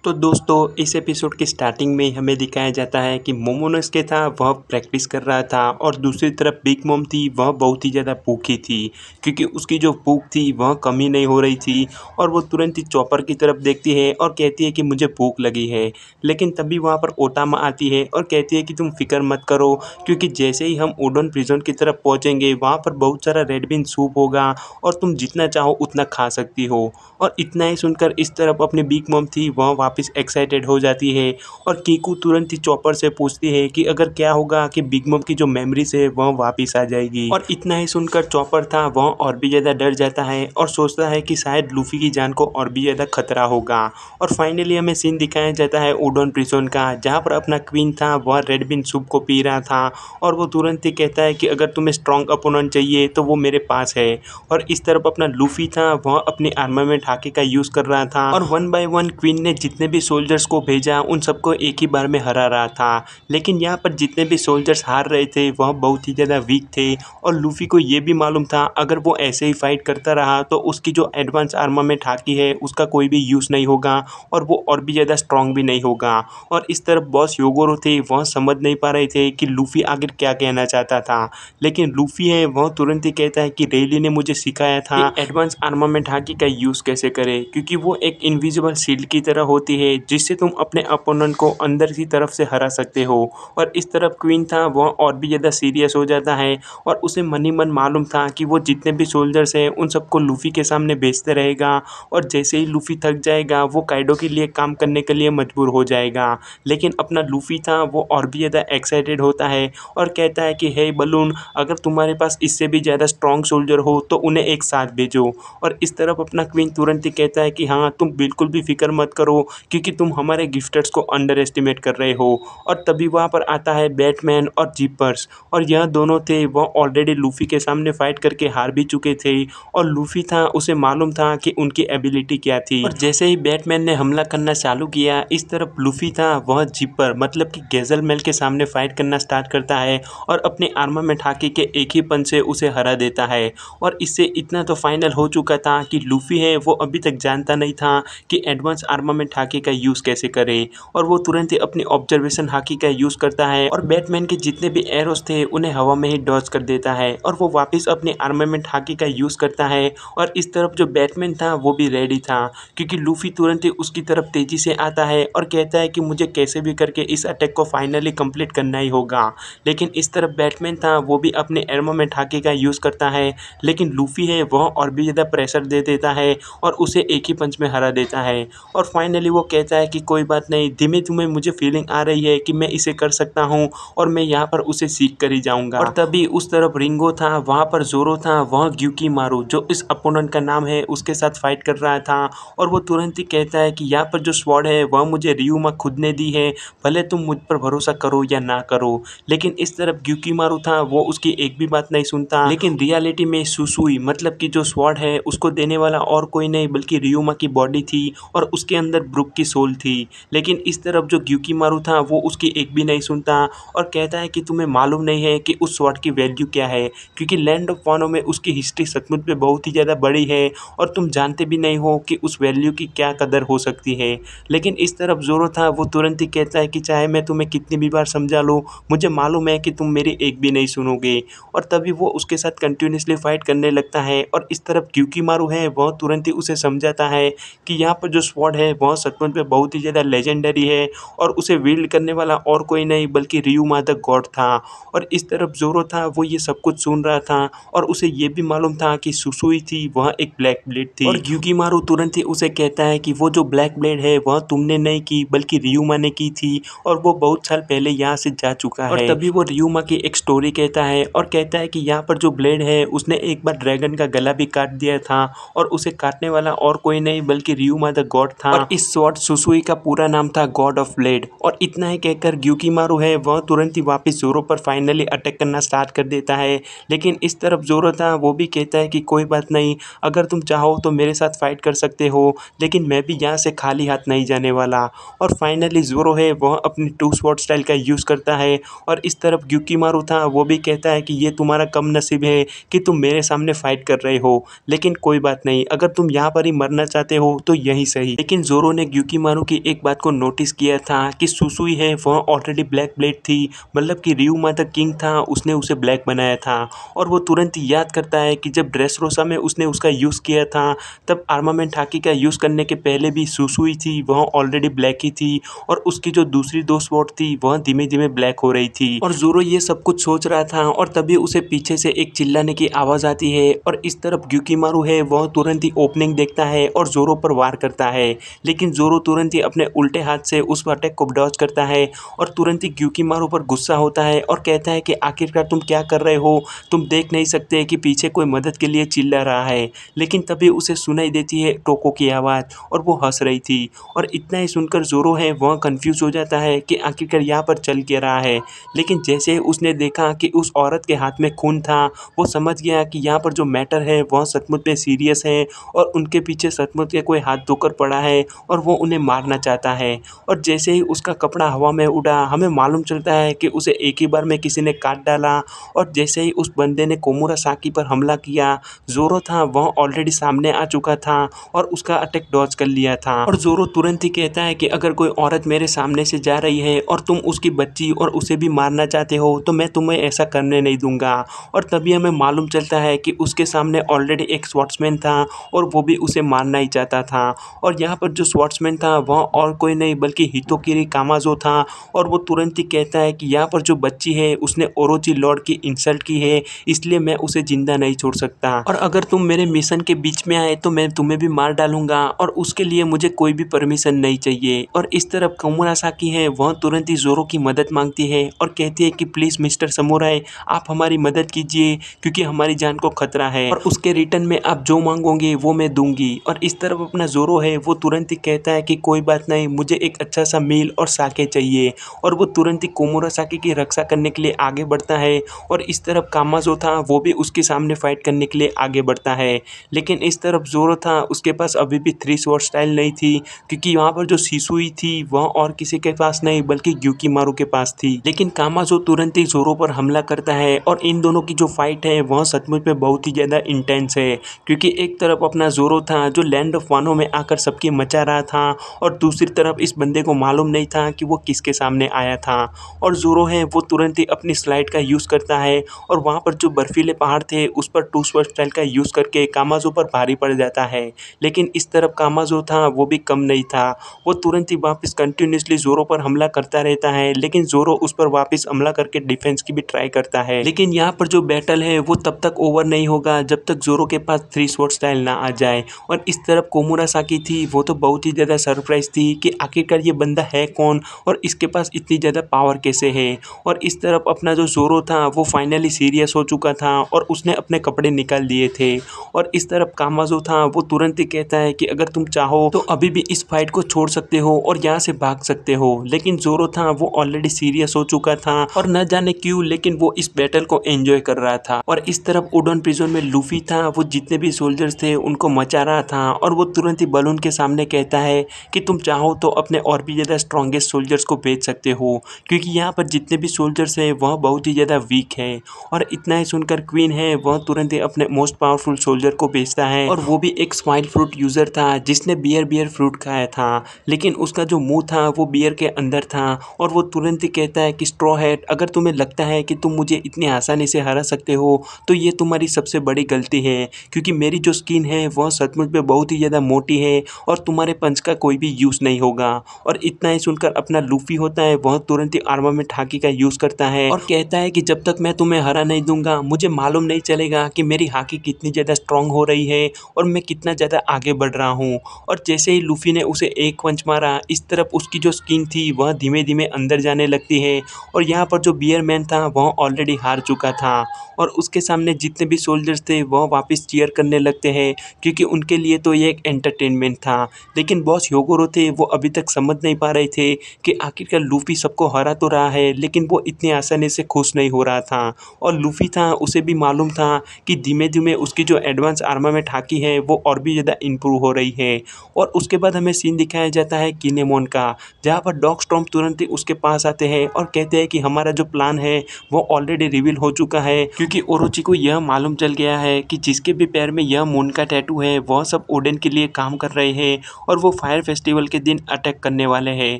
तो दोस्तों इस एपिसोड की स्टार्टिंग में हमें दिखाया जाता है कि मोमोनोसके था वह प्रैक्टिस कर रहा था और दूसरी तरफ बिग मॉम थी वह बहुत ही ज़्यादा भूखी थी क्योंकि उसकी जो भूख थी वह कम ही नहीं हो रही थी। और वो तुरंत ही चॉपर की तरफ देखती है और कहती है कि मुझे भूख लगी है। लेकिन तभी वहाँ पर ओटामा आती है और कहती है कि तुम फिक्र मत करो, क्योंकि जैसे ही हम ओडन प्रिजन की तरफ पहुँचेंगे वहाँ पर बहुत सारा रेड बीन सूप होगा और तुम जितना चाहो उतना खा सकती हो। और इतना ही सुनकर इस तरफ अपनी बिग मॉम थी वह वापस एक्साइटेड हो जाती है और कीकू तुरंत ही चॉपर से पूछती है कि अगर क्या होगा कि बिग मॉम की जो मेमोरीज है वह वापस आ जाएगी। और इतना ही सुनकर चॉपर था वह और भी ज़्यादा डर जाता है और सोचता है कि शायद लूफी की जान को और भी ज़्यादा खतरा होगा। और फाइनली हमें सीन दिखाया जाता है ओडन प्रिजन का, जहाँ पर अपना क्वीन था वह रेड बीन सूप को पी रहा था और वो तुरंत ही कहता है कि अगर तुम्हें स्ट्रॉन्ग अपोनेंट चाहिए तो वो मेरे पास है। और इस तरफ अपना लूफी था वह अपने आर्मामेंट हाके का यूज़ कर रहा था और वन बाय वन क्वीन ने जितने भी सोल्जर्स को भेजा उन सबको एक ही बार में हरा रहा था। लेकिन यहाँ पर जितने भी सोल्जर्स हार रहे थे वह बहुत ही ज़्यादा वीक थे और लूफी को ये भी मालूम था अगर वो ऐसे ही फाइट करता रहा तो उसकी जो एडवांस आर्मामेंट हाकी है उसका कोई भी यूज़ नहीं होगा और वो और भी ज़्यादा स्ट्रॉन्ग भी नहीं होगा। और इस तरफ बॉस योगोरो थे वह समझ नहीं पा रहे थे कि लूफी आखिर क्या कहना चाहता था। लेकिन लूफी है वह तुरंत ही कहता है कि रेली ने मुझे सिखाया था एडवांस आर्मामेंट हाकी का यूज़ कैसे करें, क्योंकि वो एक इनविजिबल शील्ड की तरह होती है जिससे तुम अपने अपोनेंट को अंदर की तरफ से हरा सकते हो। और इस तरफ क्वीन था वह और भी ज़्यादा सीरियस हो जाता है और उसे मन ही मन मालूम था कि वो जितने भी सोल्जर्स हैं उन सबको लूफी के सामने भेजते रहेगा और जैसे ही लूफी थक जाएगा वो काइडो के लिए काम करने के लिए मजबूर हो जाएगा। लेकिन अपना लूफी था वो और भी ज़्यादा एक्साइटेड होता है और कहता है कि हे बलून, अगर तुम्हारे पास इससे भी ज़्यादा स्ट्रॉन्ग सोल्जर हो तो उन्हें एक साथ भेजो। और इस तरफ अपना क्वीन तुरंत ही कहता है कि हाँ तुम बिल्कुल भी फिक्र मत करो, क्योंकि तुम हमारे गिफ्टर्स को अंडर एस्टिमेट कर रहे हो। और तभी वहाँ पर आता है बैटमैन और जीपर्स और यह दोनों थे वह ऑलरेडी लूफी के सामने फाइट करके हार भी चुके थे और लूफी था उसे मालूम था कि उनकी एबिलिटी क्या थी। और जैसे ही बैटमैन ने हमला करना चालू किया इस तरफ लूफी था वह जीपर मतलब कि गैजल मेल के सामने फाइट करना स्टार्ट करता है और अपने आर्मामेंट हाकी के एक ही पंच से उसे हरा देता है। और इससे इतना तो फाइनल हो चुका था कि लूफी है वो अभी तक जानता नहीं था कि एडवांस आर्मामेंट हाकी का यूज़ कैसे करे। और वो तुरंत ही अपनी ऑब्जर्वेशन हाकी का यूज़ करता है और बैटमैन के जितने भी एरोस थे उन्हें हवा में ही डॉज कर देता है और वो वापस अपने आर्मामेंट हाकी का यूज़ करता है। और इस तरफ जो बैटमैन था वो भी रेडी था, क्योंकि लूफी तुरंत ही उसकी तरफ तेजी से आता है और कहता है कि मुझे कैसे भी करके इस अटैक को फाइनली कंप्लीट करना ही होगा। लेकिन इस तरफ बैटमैन था वो भी अपने आर्मामेंट हाकी का यूज़ करता है, लेकिन लूफी है वह और भी ज़्यादा प्रेशर दे देता है और उसे एक ही पंच में हरा देता है। और फाइनली वो कहता है कि कोई बात नहीं, धीमे धीमे मुझे फीलिंग आ रही है कि मैं इसे कर सकता हूँ और मैं यहाँ पर उसे सीख कर ही जाऊँगा। और तभी उस तरफ रिंगो था वहाँ पर जोरो था वह ग्यूकी मारू जो इस अपोनेंट का नाम है उसके साथ फाइट कर रहा था और वो तुरंत ही कहता है कि यहाँ पर जो स्वॉर्ड है वह मुझे रियुमा खुद ने दी है, भले तुम मुझ पर भरोसा करो या ना करो। लेकिन इस तरफ ग्यूकी मारू था वो उसकी एक भी बात नहीं सुनता। लेकिन रियलिटी में सुसुई मतलब कि जो स्वॉर्ड है उसको देने वाला और कोई नहीं बल्कि रियुमा की बॉडी थी और उसके अंदर ब्रुक की सोल थी। लेकिन इस तरफ जो ग्यूकी मारू था वो उसकी एक भी नहीं सुनता और कहता है कि तुम्हें मालूम नहीं है कि उस स्वॉर्ड की वैल्यू क्या है, क्योंकि लैंड ऑफ वानो में उसकी हिस्ट्री सचमुच में बहुत ही ज़्यादा बड़ी है और तुम जानते भी नहीं हो कि उस वैल्यू की क्या कदर हो सकती है। लेकिन इस तरफ जोरो था वो तुरंत ही कहता है कि चाहे मैं तुम्हें कितनी भी बार समझा लूँ, मुझे मालूम है कि तुम मेरी एक भी नहीं सुनोगे। और तभी वो उसके साथ कंटिन्यूसली फाइट करने लगता है और इस तरफ ग्यूकी मारू है वह तुरंत ही उसे समझाता है कि यहाँ पर जो स्वॉर्ड है वह सचमुच में बहुत ही ज़्यादा लेजेंडरी है और उसे विल्ड करने वाला और कोई नहीं बल्कि रियुमा द गॉड था। और इस तरफ जोरो था वो ये सब कुछ सुन रहा था और उसे ये भी मालूम था कि सुसुई थी वह एक ब्लैक ब्लेड थी। और ग्यूकी मारू तुरंत ही उसे कहता है कि वो जो ब्लैक ब्लेड है वह तुमने नहीं की बल्कि रियुमा ने की थी और वो बहुत साल पहले यहाँ से जा चुका है। और तभी वो रियुमा की एक स्टोरी कहता है और कहता है कि यहाँ पर जो ब्लेड है उसने एक बार ड्रैगन का गला भी काट दिया था और उसे काटने वाला और कोई नहीं बल्कि रियुमा द गॉड था। और इस स्वॉर्ड सुसुई का पूरा नाम था गॉड ऑफ ब्लेड। और इतना ही कहकर ग्यूकी मारू है वह तुरंत ही वापस जोरो पर फाइनली अटैक करना स्टार्ट कर देता है। लेकिन इस तरफ जोरो था वो भी कहता है कि कोई बात नहीं, अगर तुम चाहो तो मेरे साथ फाइट कर सकते हो, लेकिन मैं भी यहाँ से खाली हाथ नहीं जाने वाला। और फाइनली जोरो है वह अपनी टू स्वॉर्ड स्टाइल का यूज़ करता है और इस तरफ ग्यूकी मारू था वो भी कहता है कि ये तुम्हारा कम नसीब है कि तुम मेरे सामने फाइट कर रहे हो, लेकिन कोई बात नहीं, अगर तुम यहाँ पर ही मरना चाहते हो तो यही सही। लेकिन जोरो ने ग्यूकीमारू की एक बात को नोटिस किया था कि सुसुई है वह ऑलरेडी ब्लैक ब्लेड थी, मतलब कि रियुमा द किंग था उसने उसे ब्लैक बनाया था। और वो तुरंत ही याद करता है कि जब ड्रेसरोसा में उसने उसका यूज़ किया था तब आर्मामेंट हाकी का यूज़ करने के पहले भी सुसुई थी वह ऑलरेडी ब्लैक ही थी और उसकी जो दूसरी दो स्वॉर्ड थी वह धीमे धीमे ब्लैक हो रही थी। और ज़ोरो ये सब कुछ सोच रहा था और तभी उसे पीछे से एक चिल्लाने की आवाज़ आती है और इस तरफ ग्यूकीमारू है वह तुरंत ही ओपनिंग देखता है और ज़ोरो पर वार करता है। लेकिन ज़ोरो तुरंत ही अपने उल्टे हाथ से उस अटैक को डॉज करता है और तुरंत ही ग्यूकीमारू पर गुस्सा होता है और कहता है कि आखिरकार तुम क्या कर रहे हो, तुम देख नहीं सकते कि पीछे कोई मदद के लिए चिल्ला रहा है। लेकिन तभी उसे सुनाई देती है टोको की आवाज़ और वो हंस रही थी। और इतना ही सुनकर ज़ोरो है वह कंफ्यूज हो जाता है कि आखिरकार यहाँ पर चल क्या रहा है। लेकिन जैसे ही उसने देखा कि उस औरत के हाथ में खून था वो समझ गया कि यहाँ पर जो मैटर है वह सचमुच में सीरियस है और उनके पीछे सचमुच में कोई हाथ धोकर पड़ा है और वो उन्हें मारना चाहता है। और जैसे ही उसका कपड़ा हवा में उड़ा हमें मालूम चलता है कि उसे एक ही बार में किसी ने काट डाला। और जैसे ही उस बंदे ने कोमुरासाकी पर हमला किया ज़ोरो था वह ऑलरेडी सामने आ चुका था और उसका अटैक डॉज कर लिया था। और ज़ोरो तुरंत ही कहता है कि अगर कोई औरत मेरे सामने से जा रही है और तुम उसकी बच्ची और उसे भी मारना चाहते हो तो मैं तुम्हें ऐसा करने नहीं दूंगा। और तभी हमें मालूम चलता है कि उसके सामने ऑलरेडी एक स्वॉर्ड्समैन था और वो भी उसे मारना ही चाहता था। और यहाँ पर जो स्वॉर्ड्समैन था वह और कोई नहीं बल्कि हितोकिरी कामाजो था। और वो तुरंत ही कहता है कि यहाँ पर जो बच्ची है उसने ओरोची लॉर्ड की इंसल्ट की है इसलिए मैं उसे जिंदा नहीं छोड़ सकता और अगर तुम मेरे मिशन के बीच में आए तो मैं तुम्हें भी मार डालूंगा और उसके लिए मुझे कोई भी परमिशन नहीं चाहिए। और इस तरफ कोमुरासाकी है वह तुरंत ही ज़ोरो की मदद मांगती है और कहती है कि प्लीज़ मिस्टर समुराई आप हमारी मदद कीजिए क्योंकि हमारी जान को खतरा है और उसके रिटर्न में आप जो मांगोगे वो मैं दूंगी। और इस तरफ अपना ज़ोरो है वो तुरंत ही कहता है कि कोई बात नहीं, मुझे एक अच्छा सा मील और साके चाहिए। और वो तुरंत ही कोमुरासाकी की रक्षा करने के लिए आगे बढ़ता है और इस तरफ कामाजो था वो भी उसके सामने फाइट करने के लिए आगे बढ़ता है। लेकिन इस तरफ ज़ोरो था उसके पास अभी भी 3 स्वॉर्ड स्टाइल नहीं थी क्योंकि वहाँ पर जो शिसुई थी वह और किसी के पास नहीं बल्कि ग्यूकीमारू के पास थी। लेकिन कामाजो तुरंत ही ज़ोरो पर हमला करता है और इन दोनों की जो फाइट है वह सचमुच में बहुत ही ज़्यादा इंटेंस है क्योंकि एक तरफ अपना ज़ोरो था जो लैंड ऑफ वानो में आकर सबकी मचा रहा था और दूसरी तरफ इस बंदे को मालूम नहीं था कि वो किसके सामने आया था। और ज़ोरो है वो तुरंत ही अपनी स्लाइड का यूज़ करता है और वहाँ पर जो बर्फीले पहाड़ थे उस पर 2 स्वॉर्ड स्टाइल का यूज़ करके कामाजो पर भारी पड़ जाता है। लेकिन इस तरफ कामाजो था वो भी कम नहीं था, वो तुरंत ही वापस कंटिन्यूसली ज़ोरो पर हमला करता रहता है लेकिन ज़ोरो उस पर वापस हमला करके डिफेंस की भी ट्राई करता है। लेकिन यहाँ पर जो बैटल है वो तब तक ओवर नहीं होगा जब तक ज़ोरो के पास 3 स्वॉर्ड स्टाइल ना आ जाए। और इस तरफ कोमुरासाकी थी वो तो बहुत ही ज़्यादा सरप्राइज थी कि आखिरकार ये बंदा है कौन और इसके पास इतनी ज़्यादा पावर कैसे है। और इस तरफ अपना जो ज़ोरो था वो फाइनली सीरियस हो चुका था और उसने अपने कपड़े निकाल दिए थे। और इस तरफ कामाजो था वो तुरंत ही कहता है कि अगर तुम चाहो तो अभी भी इस फाइट को छोड़ सकते हो और यहाँ से भाग सकते हो। लेकिन ज़ोरो था वो ऑलरेडी सीरियस हो चुका था और न जाने क्यों लेकिन वो इस बैटल को एंजॉय कर रहा था। और इस तरफ उडन प्रिजन में लूफी था वो जितने भी सोल्जर्स थे उनको मचा रहा था और वो तुरंत ही बलून के सामने कहता है कि तुम चाहो तो अपने और भी ज़्यादा स्ट्रॉन्गेस्ट सोल्जर्स को भेज सकते हो क्योंकि यहाँ पर जितने भी सोल्जर्स हैं वह बहुत ही ज़्यादा वीक है। और इतना ही सुनकर क्वीन है वह तुरंत ही अपने मोस्ट पावरफुल सोल्जर को भेजता है और वो भी एक स्माइल फ्रूट यूज़र था जिसने बियर फ्रूट खाया था लेकिन उसका जो मुंह था वो बियर के अंदर था। और वो तुरंत ही कहता है कि स्ट्रॉ हैट अगर तुम्हें लगता है कि तुम मुझे इतनी आसानी से हरा सकते हो तो ये तुम्हारी सबसे बड़ी गलती है क्योंकि मेरी जो स्किन है वह सचमुच में बहुत ही ज़्यादा मोटी है और तुम्हारे पंच का कोई भी यूज़ नहीं होगा। और इतना ही सुनकर अपना लूफी होता है वह तुरंत ही आर्मामेंट हाकी का यूज़ करता है और कहता है कि जब तक मैं तुम्हें हरा नहीं दूंगा मुझे मालूम नहीं चलेगा कि मेरी हाकी कितनी ज़्यादा स्ट्रांग हो रही है और मैं कितना ज़्यादा आगे बढ़ रहा हूँ। और जैसे ही लूफी ने उसे एक पंच मारा इस तरफ उसकी जो स्किन थी वह धीमे धीमे अंदर जाने लगती है और यहाँ पर जो बियर मैन था वह ऑलरेडी हार चुका था और उसके सामने जितने भी सोल्जर्स थे वह वापस चीयर करने लगते हैं क्योंकि उनके लिए तो ये एक एंटरटेनमेंट था। लेकिन बॉस योगोरो थे वो अभी तक समझ नहीं पा रहे थे कि आखिरकार लूफी सबको हरा तो रहा है लेकिन वो इतनी आसानी से खुश नहीं हो रहा था। और लूफी था उसे भी मालूम था कि धीमे धीमे उसकी जो एडवांस आर्मामेंट हाकी है वो और भी ज़्यादा इम्प्रूव हो रही है। और उसके बाद हमें सीन दिखाया जाता है किनेमोन का जहाँ पर डॉग स्टॉर्म तुरंत ही उसके पास आते हैं और कहते हैं कि हमारा जो प्लान है वो ऑलरेडी रिवील हो चुका है क्योंकि ओरोची को यह मालूम चल गया है कि जिसके भी पैर में यह मून का टैटू है वह सब ओडेन के लिए काम कर रहे हैं और वो फायर फेस्टिवल के दिन अटैक करने वाले हैं।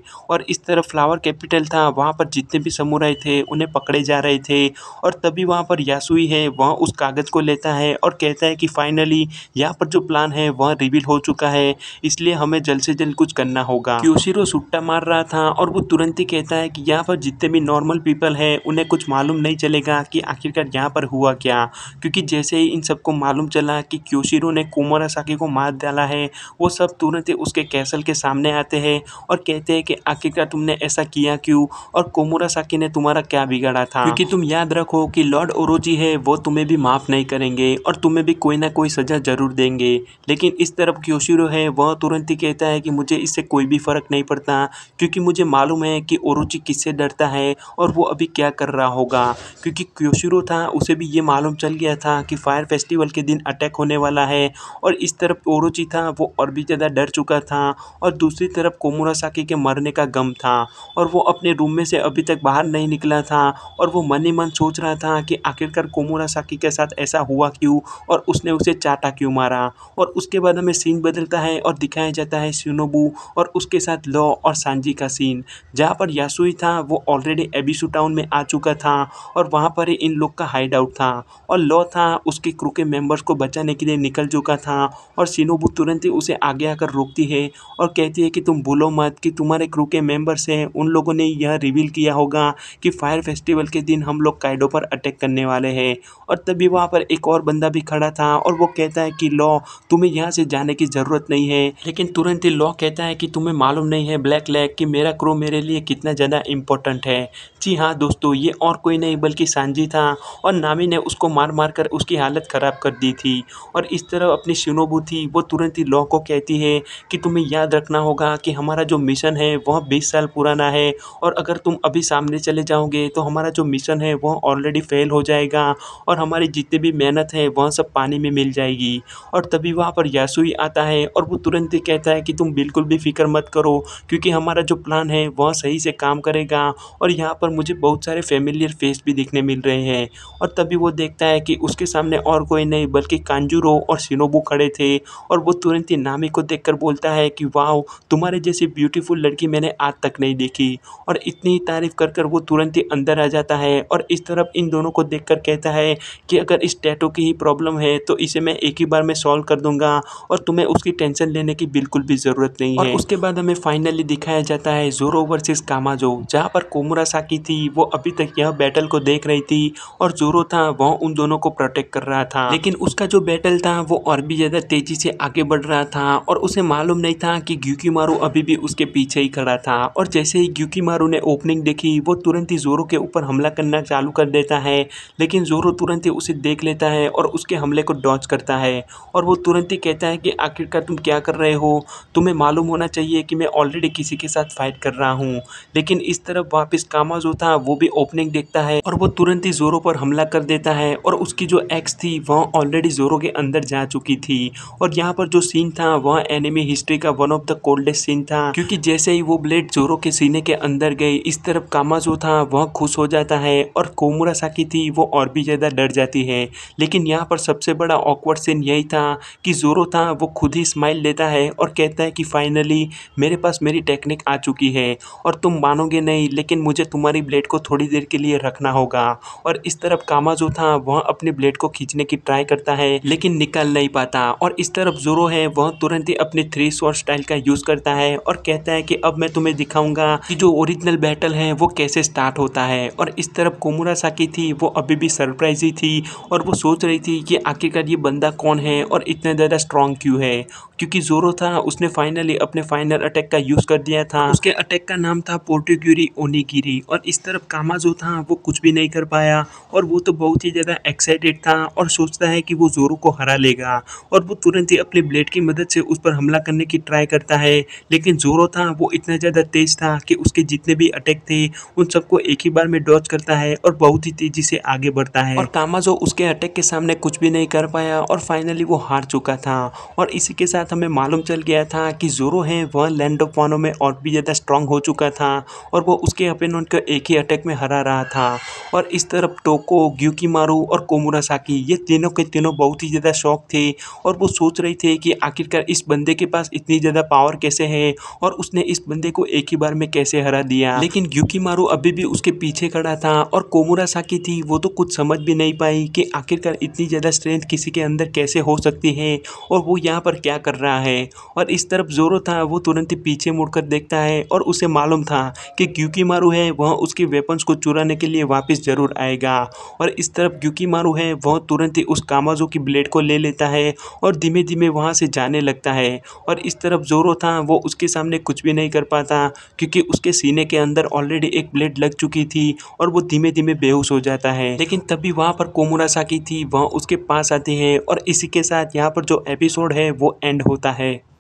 और इस तरफ फ्लावर कैपिटल था, वहाँ पर जितने भी समुराई थे उन्हें पकड़े जा रहे थे। और तभी वहाँ पर यासुई है, वह उस कागज़ को लेता है और कहता है कि फाइनली यहाँ पर जो प्लान है वह रिवील हो चुका है, इसलिए हमें जल्द से जल्द कुछ करना होगा। क्योशिरो सुट्टा मार रहा था और वो तुरंत ही कहता है कि यहाँ पर जितने भी नॉर्मल पीपल हैं उन्हें कुछ मालूम नहीं चलेगा कि आखिरकार यहाँ पर हुआ क्या, क्योंकि जैसे ही इन सबको मालूम चला कि क्योशिरो ने कोमोरासाकी को मार डाला है, वो सब तुरंत ही उसके कैसल के सामने आते हैं और कहते हैं कि आखिरकार तुमने ऐसा किया क्यों और कोमोरासाकी ने तुम्हारा क्या बिगाड़ा था, क्योंकि तुम याद रखो कि लॉर्ड ओरोची है वो तुम्हें भी माफ़ नहीं करेंगे और तुम्हें भी कोई ना कोई सज़ा ज़रूर देंगे। लेकिन इस तरफ क्योशिरो है, वह तुरंत ही कहता है कि मुझे इससे कोई भी फ़र्क नहीं पड़ता, क्योंकि मुझे मालूम है कि ओरोची किससे डरता है और वो अभी क्या कर रहा होगा। क्योंकि क्योशिरो था, उसे भी ये मालूम चल गया था कि फायर फेस्टिवल के दिन अटैक होने वाला है। और इस तरफ ओरोची था, वो और भी ज़्यादा डर चुका था और दूसरी तरफ कोमोरासाकी के मरने का गम था और वो अपने रूम में से अभी तक बाहर नहीं निकला था और वो मन ही मन सोच रहा था कि आखिरकार कोमोरासाकी के साथ ऐसा हुआ क्यों और उसने उसे चाटा क्यों मारा। और उसके बाद हमें सीन बदलता है और दिखाया जाता है शिनोबु और उसके साथ लॉ और सांजी का सीन, जहाँ पर यासुई था वो ऑलरेडी एबिसु टाउन में आ चुका था और वहाँ पर ही इन लोग का हाइड आउट था और लॉ था उसके क्रू के मेंबर्स को बचाने के लिए निकल चुका था। और शिनोबु तुरंत ही उसे आगे आकर रोकती है और कहती है कि तुम भूलो मत कि तुम्हारे क्रू के मेंबर्स हैं, उन लोगों ने यह रिवील किया होगा कि फायर फेस्टिवल के दिन हम लोग काइडो पर अटैक करने वाले हैं। और तभी वहाँ पर एक और बंदा भी खड़ा था और वो कहता है कि लॉ तुम्हें यहाँ से जाने की ज़रूरत नहीं है। लेकिन तुरंत ही लॉ कहता है कि तुम्हें मालूम नहीं है ब्लैक लैग कि मेरा क्रू मेरे लिए कितना ज़्यादा इम्पोर्टेंट है। जी हाँ दोस्तों, ये और कोई नहीं बल्कि सांजी था और नामी ने उसको मार मार कर उसकी हालत ख़राब कर दी थी। और इस तरह अपनी शिनोबु थी, वो तुरंत ही लॉ को कहती है कि तुम्हें याद रखना होगा कि हमारा जो मिशन है वह 20 साल पुराना है और अगर तुम अभी सामने चले जाओगे तो हमारा जो मिशन है वह ऑलरेडी फेल हो जाएगा और हमारी जितनी भी मेहनत है वह सब पानी में मिल जाएगी। और तभी वहाँ पर यासुई आता है और वो तुरंत ही कहता है कि तुम बिल्कुल भी फिक्र मत करो, क्योंकि हमारा जो प्लान है वह सही से काम करेगा। और यहाँ पर मुझे बहुत सारे फेमिलियर फेस भी दिखने मिल रहे हैं। और तभी वो देखता है कि उसके सामने और कोई नहीं बल्कि कांजूरो और शिनोबु खड़े थे और वो तुरंत ही नामी को देखकर बोलता है कि वाह, तुम्हारे जैसी ब्यूटीफुल लड़की मैंने आज तक नहीं देखी। और इतनी तारीफ कर कर वो तुरंत ही अंदर आ जाता है और इस तरफ इन दोनों को देखकर कहता है कि अगर इस टैटू की ही प्रॉब्लम है तो इसे मैं एक ही बार में सॉल्व कर दूंगा और तुम्हें उसकी टेंशन लेने की बिल्कुल भी ज़रूरत नहीं है। और उसके बाद हमें फाइनली दिखाया जाता है जोरो वर्सेस कामाजो, जहाँ पर कोमुरासाकी थी वो अभी तक यह बैटल को देख रही थी और जोरो था वह उन दोनों को प्रोटेक्ट कर रहा था। लेकिन उसका जो बैटल था वो और भी ज़्यादा तेजी से आगे बढ़ रहा था और उसे मालूम नहीं था कि ग्यूकीमारू अभी भी उसके पीछे ही खड़ा था। और जैसे ही ग्यूकीमारू ने ओपनिंग देखी, वो तुरंत ही जोरो के ऊपर हमला करना चालू कर देता है। लेकिन जोरो तुरंत ही उसे देख लेता है और उसके हमले को डॉज करता है और वो तुरंत ही कहता है कि आखिरकार तुम क्या कर रहे हो, तुम्हें मालूम होना चाहिए कि मैं ऑलरेडी किसी के साथ फाइट कर रहा हूँ। लेकिन इस तरफ वापस कामाजो था, वो भी ओपनिंग देखता है और वो तुरंत ही जोरो पर हमला कर देता है और उसकी जो एक्स थी वह ऑलरेडी जोरो के अंदर जा चुकी थी। और यहाँ पर जो सीन था वह एनिमी हिस्ट्री का one of the coldest scene था, क्योंकि जैसे ही वो ब्लेड जोरो के सीने के अंदर गई, इस तरफ कामाजो था वह खुश हो जाता है और कोमुरासाकी थी वो और भी ज़्यादा डर जाती है। लेकिन यहाँ पर सबसे बड़ा ऑकवर्ड सीन यही था कि जोरो था वो खुद ही स्माइल लेता है और कहता है कि फाइनली मेरे पास मेरी टेक्निक आ चुकी है और तुम मानोगे नहीं, लेकिन मुझे तुम्हारी ब्लेड को थोड़ी देर के लिए रखना होगा। और इस तरफ कामाजो था वह अपनी ब्लेड को खींचने की ट्राई करता है लेकिन निकल नहीं पाता। और इस तरफ जोरो है वह तुरंत ही अपनी 3 स्वॉर्ड स्टाइल का यूज़ करता है और कहता है कि अब मैं तुम्हें दिखाऊंगा कि जो ओरिजिनल बैटल है वो कैसे स्टार्ट होता है। और इस तरफ कोमुरासाकी थी वो अभी भी सरप्राइज ही थी और वो सोच रही थी कि आखिरकार ये बंदा कौन है और इतना ज़्यादा स्ट्रॉन्ग क्यों है, क्योंकि जोरो था उसने फाइनली अपने फाइनल अटैक का यूज़ कर दिया था। उसके अटैक का नाम था पोर्टिग्यूरी ओनिगिरी। और इस तरफ कामाजो था वो कुछ भी नहीं कर पाया और वो तो बहुत ही ज़्यादा एक्साइटेड था और सोचता है कि वो जोरो को हरा लेगा और वो तुरंत ही अपने ब्लेड की मदद से उस पर हमला करने की ट्राई करता है। लेकिन जोरो था वो इतना ज़्यादा तेज था कि उसके जितने भी अटैक थे उन सबको एक ही बार में डॉज करता है और बहुत ही तेजी से आगे बढ़ता है। और कामाजो उसके अटैक के सामने कुछ भी नहीं कर पाया और फाइनली वो हार चुका था। और इसी के साथ हमें मालूम चल गया था कि ज़ोरो है वह लैंड ऑफ वानो में और भी ज़्यादा स्ट्रांग हो चुका था और वो उसके अपोनेंट को एक ही अटैक में हरा रहा था। और इस तरफ टोको, ग्यूकीमारू और कोमुरासाकी ये तीनों के तीनों बहुत ही ज़्यादा शॉक थे और वो सोच रहे थे कि आखिरकार इस बंदे के पास इतनी ज़्यादा पावर कैसे है और उसने इस बंदे को एक ही बार में कैसे हरा दिया। लेकिन ग्यूकीमारू अभी भी उसके पीछे खड़ा था और कोमुरासाकी थी वो तो कुछ समझ भी नहीं पाई कि आखिरकार इतनी ज़्यादा स्ट्रेंथ किसी के अंदर कैसे हो सकती है और वो यहाँ पर क्या कर रहा है। और इस तरफ ज़ोरो था वो तुरंत ही पीछे मुड़कर देखता है और उसे मालूम था कि ग्यूकीमारू है वह उसके वेपन्स को चुराने के लिए वापस ज़रूर आएगा। और इस तरफ ग्यूकीमारू है वह तुरंत ही उस कामाज़ो की ब्लेड को ले लेता है और धीमे धीमे वहाँ से जाने लगता है। और इस तरफ ज़ोरो था वो उसके सामने कुछ भी नहीं कर पाता क्योंकि उसके सीने के अंदर ऑलरेडी एक ब्लेड लग चुकी थी और वो धीमे धीमे बेहोश हो जाता है। लेकिन तभी वहाँ पर कोमुरासाकी थी वह उसके पास आती है और इसी के साथ यहाँ पर जो एपिसोड है वो एंड होता है।